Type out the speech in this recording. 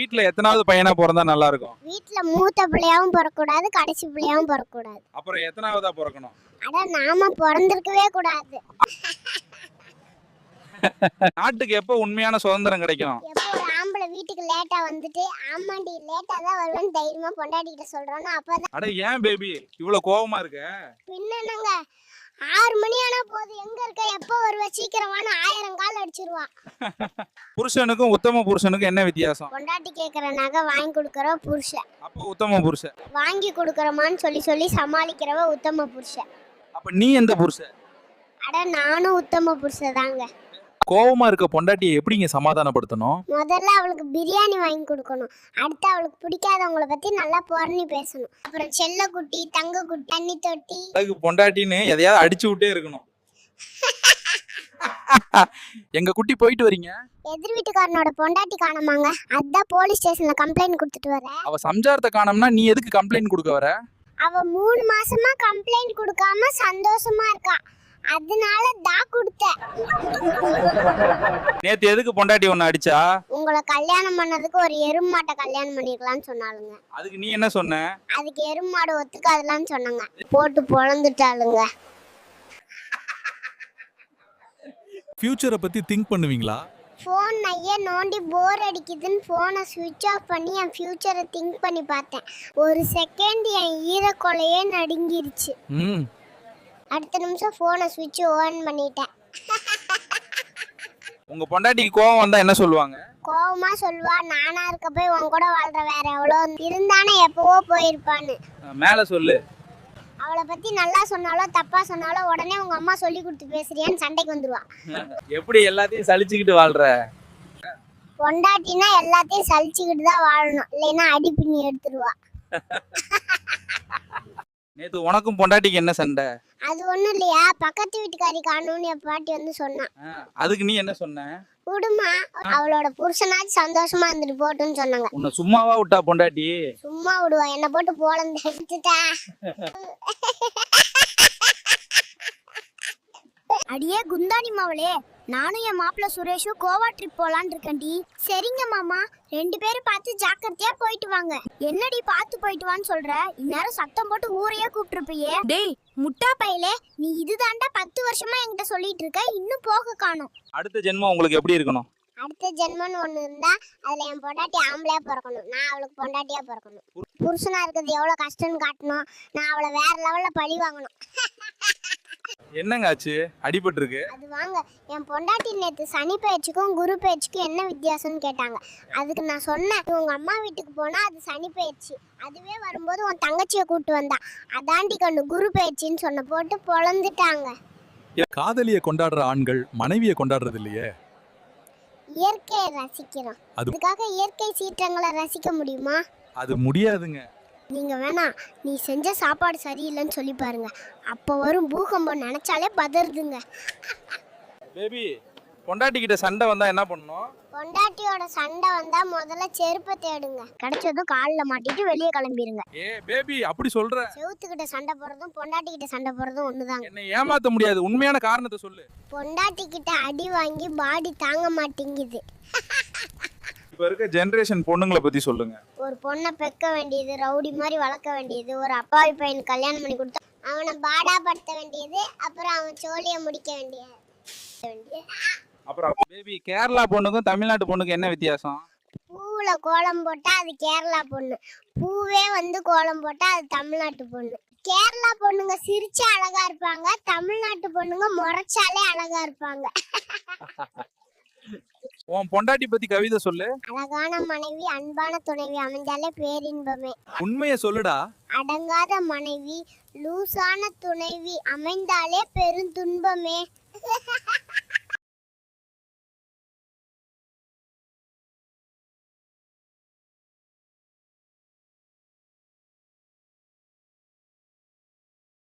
வீட்ல எத்தனாவது பையனா பிறந்தா நல்லா இருக்கும்? வீட்ல மூத்த பிள்ளையாவும் பிறக்கூடாது, கடைசி பிள்ளையாவும் பிறக்கூடாது. அப்புறம் எத்தனாவதா பிறக்கணும்? அட நாம பிறந்திருக்கவே கூடாது. நாட்டுக்கு எப்போ உண்மையான சுதந்திரம் கிடைக்கும்? எப்போ ஒரு ஆம்பளை வீட்டுக்கு லேட்டா வந்துட்டு ஆமாண்டி லேட்டா தான் வருவேன்னு தைரியமா பொண்டாட்டிக்கிட்ட சொல்றானோ அப்பதான். அட ஏன் பேபி இவ்வளவு கோவமா இருக்க? பின்னங்க 6 மணி ஆனா போது எங்க இருக்க எப்போ வருவ சீக்கிரமான 1000 கால் அடிச்சிருவான். புருஷனுக்கும் உத்தம புருஷனுக்கும் என்ன வித்தியாசம்? பொண்டாட்டி கேக்குற நகை வாங்கி கொடுக்கற புருஷன். அப்போ உத்தம புருஷன். வாங்கி கொடுக்கறமான்னு சொல்லி சமாளிக்கிறவ உத்தம புருஷன். அப்ப நீ எந்த புருஷன்? அட நானும் உத்தம புருஷதாங்க. கோவமா இருக்க பொண்டாட்டியை எப்படிங்க சமாதானப்படுத்தணும்? முதல்ல அவளுக்கு பிரியாணி வாங்கி கொடுக்கணும். அடுத்து அவளுக்கு பிடிக்காதவங்கள பத்தி நல்லா புரணி பேசணும். அப்புறம் செல்ல குட்டி, தங்க குட்டி, தண்ணி தொட்டி. அதுக்கு பொண்டாட்டின்னு எதையாவது அடிச்சு விட்டே இருக்கணும். எங்க குட்டி போயிட்டு வரீங்க? எதிர் வீட்டுக்காரனோட பொண்டாட்டி காணமாங்க. அதான் போலீஸ் ஸ்டேஷன்ல கம்ப்ளைண்ட் கொடுத்துட்டு வர. அவ சம்சாரத்தை காணோம்னா நீ எதுக்கு கம்ப்ளைண்ட் கொடுக்க வர? அவ 3 மாசமா கம்ப்ளைண்ட் கொடுக்காம சந்தோஷமா இருக்கா. அதனால கொடுத்த. நேத்து எதுக்கு பொண்டாட்டி ஒன்னு அடிச்சா? உங்களை கல்யாணம் பண்ணதுக்கு ஒரு எருமாட்டை கல்யாணம் பண்ணிருக்கலாம்னு சொன்னாலுங்க. அதுக்கு நீ என்ன சொன்ன? அதுக்கு எருமாடு ஒத்துக்காதலாம்னு சொன்னாங்க. போட்டு பொளந்துட்டாளுங்க. ஃபியூச்சரை பத்தி திங்க் பண்ணுவீங்களா? ஃபோன் நைய நோண்டி போர் அடிக்குதுன்னு ஃபோனை சுவிட்ச் ஆஃப் பண்ணி என் ஃபியூச்சரை திங்க் பண்ணி பார்த்தேன். ஒரு செகண்ட் என் ஈரக்கொலையே நடுங்கிருச்சு. அடுத்த நிமிஷம் ஃபோனை சுவிட்ச் ஆன் பண்ணிட்டேன். உங்க பொண்டாட்டிக்கு கோவம் வந்தா என்ன சொல்லுவாங்க? கோவமா சொல்வா, நானா இருக்க போய் உன் கூட வாழ்ற வேற எவ்வளோ இருந்தானே எப்பவோ போயிருப்பான்னு. மேல சொல்லு. அவளை பத்தி நல்லா சொன்னாலோ தப்பா சொன்னாலோ உடனே உங்க அம்மா சொல்லி கொடுத்து பேசுறியான்னு சண்டைக்கு வந்துருவா. எப்படி எல்லாத்தையும் சலிச்சுக்கிட்டு வாழ்ற? பொண்டாட்டினா எல்லாத்தையும் சலிச்சுக்கிட்டு தான் வாழணும், இல்லைன்னா அடி பின்னி எடுத்துருவா. நேத்து உனக்கும் பொண்டாட்டிக்கு என்ன சண்டை? அது ஒண்ணும் இல்லையா, பக்கத்து வீட்டுக்காரி காணும்னு என் பாட்டி வந்து சொன்னான். அதுக்கு நீ என்ன சொன்ன? விடுமா, அவளோட புருஷனாச்சு சந்தோஷமா இருந்துட்டு போட்டுன்னு சொன்னாங்க. உன்னை சும்மாவா விட்டா பொண்டாட்டி? சும்மா விடுவா, என்ன போட்டு போலந்து எடுத்துட்டா. அடியே குந்தாணி மாவளே, நானும் என் மாப்பிள்ள சுரேஷும் கோவா ட்ரிப் போலான்னு இருக்கேன்டி. சரிங்க மாமா, 2 பேரும் பார்த்து ஜாக்கிரதையா போயிட்டு வாங்க. என்னடி பார்த்து போயிட்டு வான்னு சொல்ற? இந்நேரம் சத்தம் போட்டு ஊரையே கூப்பிட்டுருப்பியே. டேய் முட்டா பையலே, நீ இதுதாண்டா 10 வருஷமா என்கிட்ட சொல்லிட்டு இருக்க, இன்னும் போக காணோம். அடுத்த ஜென்மம் உங்களுக்கு எப்படி இருக்கணும்? அடுத்த ஜென்மம்னு ஒண்ணு இருந்தா அதுல என் பொண்டாட்டி ஆம்பளையா பிறக்கணும், நான் அவளுக்கு பொண்டாட்டியா பிறக்கணும். புருஷனா இருக்கிறது எவ்வளவு கஷ்டம்னு காட்டணும், நான் அவளை வேற லெவல்ல பழி வாங்கணும். என்னங்க ஆச்சு? அடிபட்டு இருக்கு. அது வாங்க, என் பொண்டாட்டி நேத்து சனி பயிற்சிக்கும் குரு பயிற்சிக்கும் என்ன வித்தியாசம்னு கேட்டாங்க. அதுக்கு நான் சொன்னேன், உங்க அம்மா வீட்டுக்கு போனா அது சனி பயிற்சி, அதுவே வரும்போது உன் தங்கச்சியை கூட்டு வந்தா அதாண்டி கண்ணு குரு பயிற்சின்னு சொன்ன போட்டு பொளந்துட்டாங்க. காதலியை கொண்டாடுற ஆண்கள் மனைவியை கொண்டாடுறது இல்லையே. இயற்கையை ரசிக்கிறோம், அதுக்காக இயற்கை சீற்றங்களை ரசிக்க முடியுமா? அது முடியாதுங்க. நீங்க வேணா நீ செஞ்ச சாப்பாடு சரியில்லைன்னு சொல்லி பாருங்க, அப்போ வரும் பூகம்பம் நினைச்சாலே பதறுதுங்க. பேபி, பொண்டாட்டி கிட்ட சண்டை வந்தா என்ன பண்ணணும்? பொண்டாட்டியோட சண்டை வந்தா முதல்ல செருப்பை தேடுங்க, கிடைச்சதும் காலில் மாட்டிட்டு வெளியே கிளம்பிடுங்க. பேபி அப்படி சொல்ற? செவுத்துக்கிட்ட சண்டை போறதும் பொண்டாட்டி கிட்ட சண்டை போறதும் ஒண்ணுதாங்க. என்ன ஏமாத்த முடியாது, உண்மையான காரணத்தை சொல்லு. பொண்டாட்டி கிட்ட அடி வாங்கி பாடி தாங்க மாட்டேங்குது. இப்ப இருக்க ஜெனரேஷன் பொண்ணுங்களை பத்தி சொல்லுங்க. ஒரு பொண்ணை பெக்க வேண்டியது, ரவுடி மாதிரி வளர்க்க வேண்டியது, ஒரு அப்பாவி பையனுக்கு கல்யாணம் பண்ணி கொடுத்தா அவனை பாடா படுத்த வேண்டியது, அப்புறம் அவன் சோழியை முடிக்க வேண்டியது. அப்புறம் பேபி, கேரளா பொண்ணுக்கும் தமிழ்நாட்டு பொண்ணுக்கும் என்ன வித்தியாசம்? பூவுல கோலம் போட்டா அது கேரளா பொண்ணு, பூவே வந்து கோலம் போட்டா அது தமிழ்நாட்டு பொண்ணு. கேரளா பொண்ணுங்க சிரிச்சா அழகா இருப்பாங்க, தமிழ்நாட்டு பொண்ணுங்க முறைச்சாலே அழகா இருப்பாங்க. உன் பொண்டாட்டி பத்தி கவிதை சொல்லு. அழகான மனைவி அன்பான துணைவி அமைஞ்சாலே பேரின்பமே. உண்மையை சொல்லுடா. அடங்காத மனைவி லூசான துணைவி அமைந்தாலே பெருந்துன்பமே.